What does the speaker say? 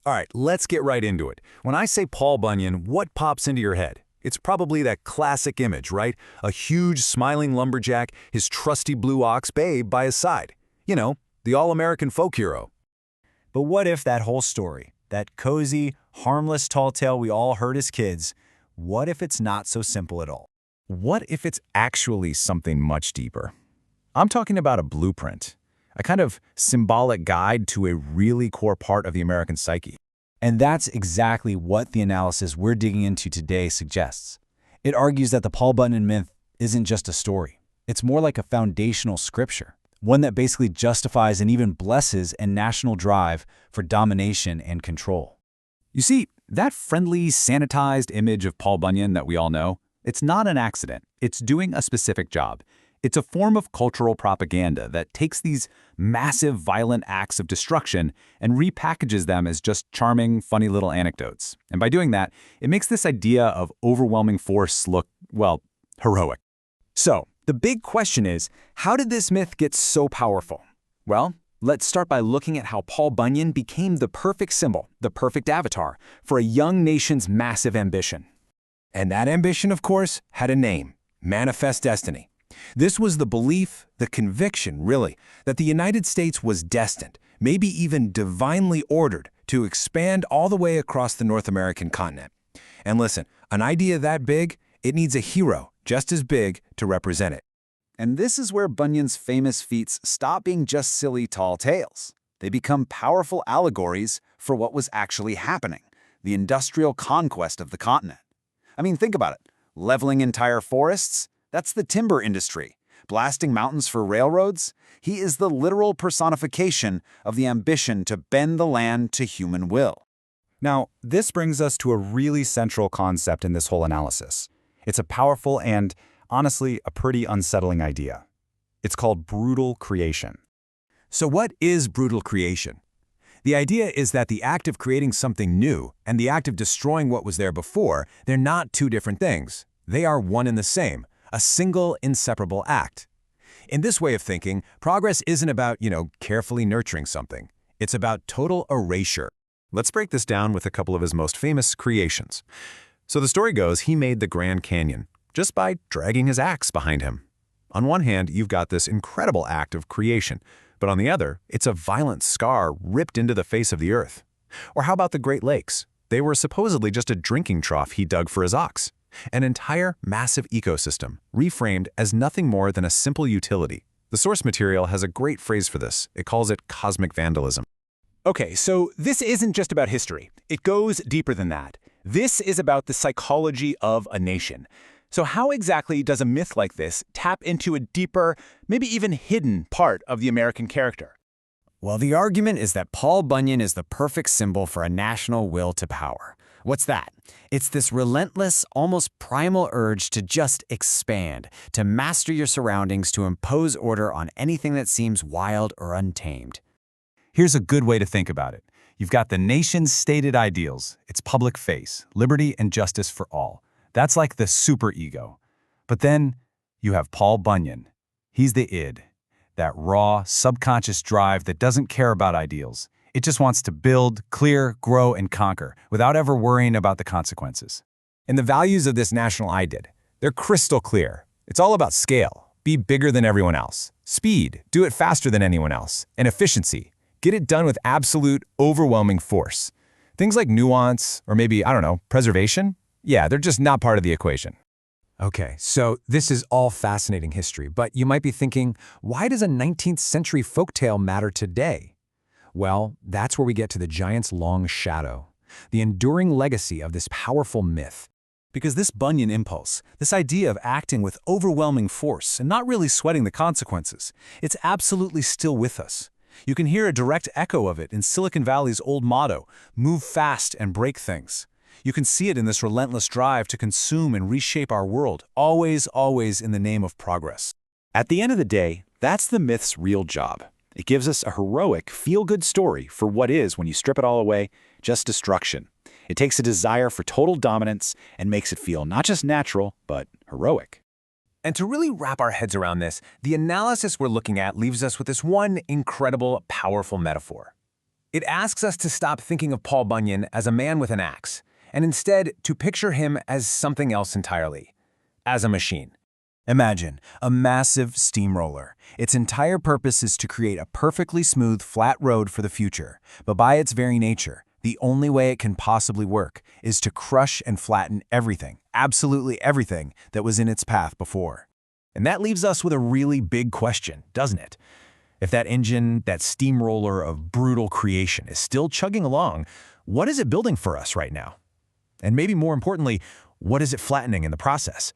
All right, let's get right into it. When I say Paul Bunyan, what pops into your head? It's probably that classic image, right? A huge smiling lumberjack, his trusty blue ox babe by his side. You know, the all-American folk hero. But what if that whole story, that cozy, harmless tall tale we all heard as kids, what if it's not so simple at all? What if it's actually something much deeper? I'm talking about a blueprint, a kind of symbolic guide to a really core part of the American psyche. And that's exactly what the analysis we're digging into today suggests. It argues that the Paul Bunyan myth isn't just a story. It's more like a foundational scripture, one that basically justifies and even blesses a national drive for domination and control. You see, that friendly, sanitized image of Paul Bunyan that we all know, it's not an accident. It's doing a specific job. It's a form of cultural propaganda that takes these massive, violent acts of destruction and repackages them as just charming, funny little anecdotes. And by doing that, it makes this idea of overwhelming force look, well, heroic. So, the big question is, how did this myth get so powerful? Well, let's start by looking at how Paul Bunyan became the perfect symbol, the perfect avatar, for a young nation's massive ambition. And that ambition, of course, had a name: Manifest Destiny. This was the belief, the conviction, really, that the United States was destined, maybe even divinely ordered, to expand all the way across the North American continent. And listen, an idea that big, it needs a hero just as big to represent it. And this is where Bunyan's famous feats stop being just silly tall tales. They become powerful allegories for what was actually happening, the industrial conquest of the continent. I mean, think about it. Leveling entire forests? That's the timber industry. Blasting mountains for railroads? He is the literal personification of the ambition to bend the land to human will. Now, this brings us to a really central concept in this whole analysis. It's a powerful and, honestly, a pretty unsettling idea. It's called brutal creation. So what is brutal creation? The idea is that the act of creating something new and the act of destroying what was there before, they're not two different things. They are one and the same. A single, inseparable act. In this way of thinking, progress isn't about, carefully nurturing something. It's about total erasure. Let's break this down with a couple of his most famous creations. So the story goes, he made the Grand Canyon just by dragging his axe behind him. On one hand, you've got this incredible act of creation, but on the other, it's a violent scar ripped into the face of the earth. Or how about the Great Lakes? They were supposedly just a drinking trough he dug for his ox. An entire massive ecosystem, reframed as nothing more than a simple utility. The source material has a great phrase for this. It calls it cosmic vandalism. Okay, so this isn't just about history. It goes deeper than that. This is about the psychology of a nation. So how exactly does a myth like this tap into a deeper, maybe even hidden part of the American character? Well, the argument is that Paul Bunyan is the perfect symbol for a national will to power. What's that? It's this relentless, almost primal urge to just expand, to master your surroundings, to impose order on anything that seems wild or untamed. Here's a good way to think about it. You've got the nation's stated ideals, its public face, liberty and justice for all. That's like the superego. But then you have Paul Bunyan. He's the id, that raw, subconscious drive that doesn't care about ideals. It just wants to build, clear, grow, and conquer without ever worrying about the consequences. And the values of this national idid, they're crystal clear. It's all about scale. Be bigger than everyone else. Speed. Do it faster than anyone else. And efficiency. Get it done with absolute, overwhelming force. Things like nuance, or maybe, preservation? Yeah, they're just not part of the equation. Okay, so this is all fascinating history, but you might be thinking, why does a 19th century folktale matter today? Well, that's where we get to the giant's long shadow, the enduring legacy of this powerful myth. Because this Bunyan impulse, this idea of acting with overwhelming force and not really sweating the consequences, it's absolutely still with us. You can hear a direct echo of it in Silicon Valley's old motto, move fast and break things. You can see it in this relentless drive to consume and reshape our world, always, always in the name of progress. At the end of the day, that's the myth's real job. It gives us a heroic, feel-good story for what is, when you strip it all away, just destruction. It takes a desire for total dominance and makes it feel not just natural, but heroic. And to really wrap our heads around this, the analysis we're looking at leaves us with this one incredible, powerful metaphor. It asks us to stop thinking of Paul Bunyan as a man with an axe, and instead to picture him as something else entirely, as a machine. Imagine a massive steamroller. Its entire purpose is to create a perfectly smooth, flat road for the future. But by its very nature, the only way it can possibly work is to crush and flatten everything, absolutely everything, that was in its path before. And that leaves us with a really big question, doesn't it? If that engine, that steamroller of brutal creation is still chugging along, what is it building for us right now? And maybe more importantly, what is it flattening in the process?